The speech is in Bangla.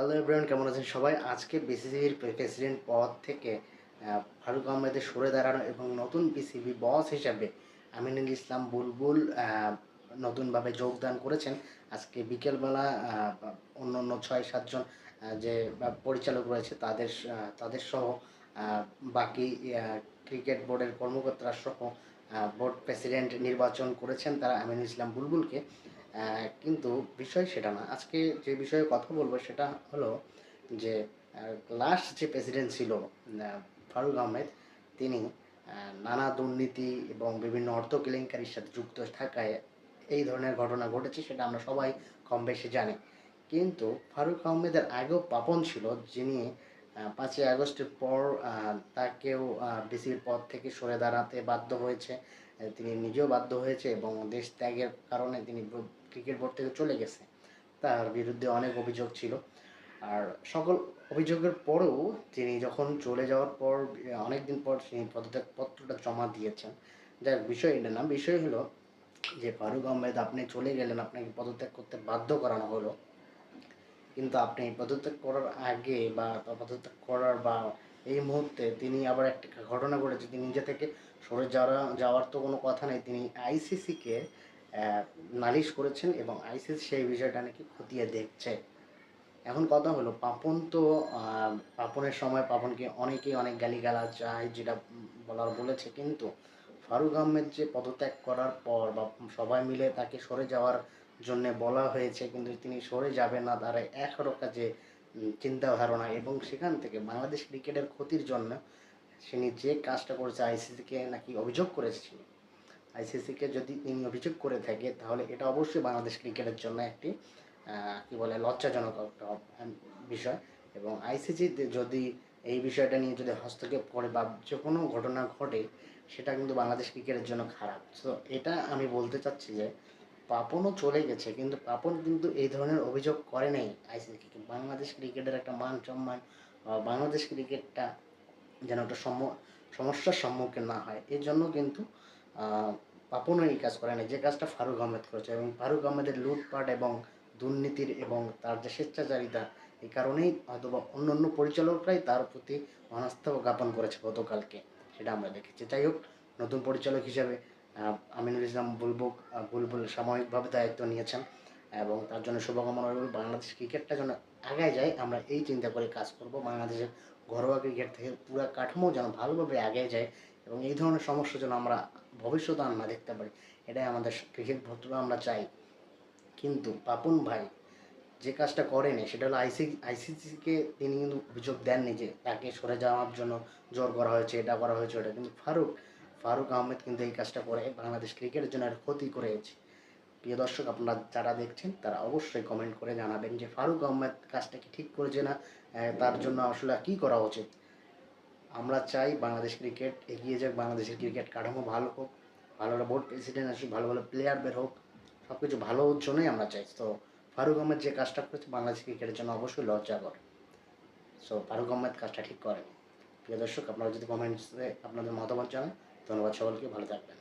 হ্যালো এভরিওয়ান, কেমন আছেন সবাই? আজকে বিসিসিবির প্রেসিডেন্ট পদ থেকে ফারুক আহমেদের সরে দাঁড়ানো এবং নতুন বিসিবি বস হিসাবে আমিনুল ইসলাম বুলবুল নতুনভাবে যোগদান করেছেন। আজকে বিকেলবেলা অন্য অন্য ৬-৭ জন যে পরিচালক রয়েছে তাদের সহ বাকি ক্রিকেট বোর্ডের কর্মকর্তারা সহ বোর্ড প্রেসিডেন্ট নির্বাচন করেছেন তারা আমিনুল ইসলাম বুলবুলকে। কিন্তু বিষয় সেটা না। আজকে যে বিষয়ে কথা বলবো সেটা হলো যে লাস্ট যে প্রেসিডেন্ট ছিল ফারুক আহমেদ, তিনি নানা দুর্নীতি এবং বিভিন্ন অর্থ কেলেঙ্কারির সাথে যুক্ত থাকায় এই ধরনের ঘটনা ঘটেছে, সেটা আমরা সবাই কম বেশি জানি। কিন্তু ফারুক আহমেদের আগেও পাপন ছিল, যিনি ৫ই আগস্টের পর তাকেও ডিসির পদ থেকে সরে দাঁড়াতে বাধ্য হয়েছে। তিনি নিজেও বাধ্য হয়েছে এবং দেশ ত্যাগের কারণে তিনি ক্রিকেট বোর্ড থেকে চলে গেছে। তার বিরুদ্ধে অনেক অভিযোগ ছিল। আর সকল অভিযোগের পরেও তিনি যখন চলে যাওয়ার পর অনেক দিন পর তিনি পদত্যাগপত্রটা জমা দিয়েছেন। যার বিষয় এটা না, বিষয় হলো যে ফারুক আহমেদ, আপনি চলে গেলেন, আপনাকে পদত্যাগ করতে বাধ্য করানো হলো। কিন্তু আপনি পদত্যাগ করার আগে বা পদত্যাগ করার বা এই মুহূর্তে তিনি আবার একটা ঘটনা ঘটেছে, তিনি নিজে থেকে সরে যাওয়ার তো কোনো কথা নেই। তিনি আইসিসিকে নালিশ করেছেন এবং আইসিসি সেই বিষয়টা নাকি খতিয়ে দেখছে। এখন কথা হলো, পাপন তো পাপনের সময় পাপনকে অনেকেই অনেক গালিগালাজ যায়, যেটা বলার বলেছে। কিন্তু ফারুক আহমেদ যে পদত্যাগ করার পর বা সবাই মিলে তাকে সরে যাওয়ার জন্য বলা হয়েছে, কিন্তু তিনি সরে যাবে না, তার একরোখা যে চিন্তা ধারণা, এবং সেখান থেকে বাংলাদেশ ক্রিকেটের ক্ষতির জন্য তিনি যে কাজটা করেছে, আইসিসিকে নাকি অভিযোগ করেছিল। আইসিসিকে যদি তিনি অভিযোগ করে থাকে, তাহলে এটা অবশ্যই বাংলাদেশ ক্রিকেটের জন্য একটি কী বলে লজ্জাজনক একটা বিষয়। এবং আইসিসি যদি এই বিষয়টা নিয়ে যদি হস্তক্ষেপ করে বা যে কোনো ঘটনা ঘটে, সেটা কিন্তু বাংলাদেশ ক্রিকেটের জন্য খারাপ। সো এটা আমি বলতে চাচ্ছি যে পাপনও চলে গেছে, কিন্তু পাপন কিন্তু এই ধরনের অভিযোগ করে নাই আইসিসিকে। বাংলাদেশ ক্রিকেটের একটা মান সম্মান, বাংলাদেশ ক্রিকেটটা যেন একটা সমস্যার সম্মুখীন না হয়, এর জন্য কিন্তু পাপনও এই কাজ করে না, যে কাজটা ফারুক আহমেদ করেছে। এবং ফারুক আহমেদের লুটপাট এবং দুর্নীতির এবং তার যে স্বেচ্ছাচারিতা, এই কারণেই হয়তো বা অন্য অন্য পরিচালকরাই তার প্রতি অনাস্থা জ্ঞাপন করেছে গতকালকে, সেটা আমরা দেখেছি। যাই হোক, নতুন পরিচালক হিসেবে আমিনুল ইসলাম বুলবুল সাময়িকভাবে দায়িত্ব নিয়েছেন এবং তার জন্য শুভকামনা রইল। বাংলাদেশ ক্রিকেটটা যেন আগায় যায়, আমরা এই চিন্তা করে কাজ করব। বাংলাদেশের ঘরোয়া ক্রিকেট থেকে পুরো কাঠামো যেন ভালোভাবে এগিয়ে যায় এবং এই ধরনের সমস্যা যেন আমরা ভবিষ্যতে আর না দেখতে পারি, এটাই আমাদের ক্রিকেট ভক্তরা আমরা চাই। কিন্তু পাপন ভাই যে কাজটা করেনি, সেটা হলো আইসিসিকে তিনি কিন্তু অভিযোগ দেননি যে তাকে সরে যাওয়ার জন্য জোর করা হয়েছে, এটা করা হয়েছে ওটা। কিন্তু ফারুক আহমেদ কিন্তু এই কাজটা করে বাংলাদেশ ক্রিকেটের জন্য একটা ক্ষতি করেছে। প্রিয় দর্শক, আপনারা যারা দেখছেন তারা অবশ্যই কমেন্ট করে জানাবেন যে ফারুক আহমেদ কাজটা কি ঠিক করেছে না, তার জন্য আসলে কী করা উচিত। আমরা চাই বাংলাদেশ ক্রিকেট এগিয়ে যাক, বাংলাদেশের ক্রিকেট কাঠামো ভালো হোক, ভালো ভালো বোর্ড প্রেসিডেন্ট আসুক, ভালো ভালো প্লেয়ার বের হোক, সব কিছু ভালোর জন্যই আমরা চাই। তো ফারুক আহমেদ যে কাজটা করেছে বাংলাদেশ ক্রিকেটের জন্য অবশ্যই লজ্জাকর। সো ফারুক আহমেদ কাজটা ঠিক করেনি। প্রিয় দর্শক, আপনারা যদি কমেন্টসে আপনাদের মতামত জানান। ধন্যবাদ সকলকে, ভালো থাকবেন।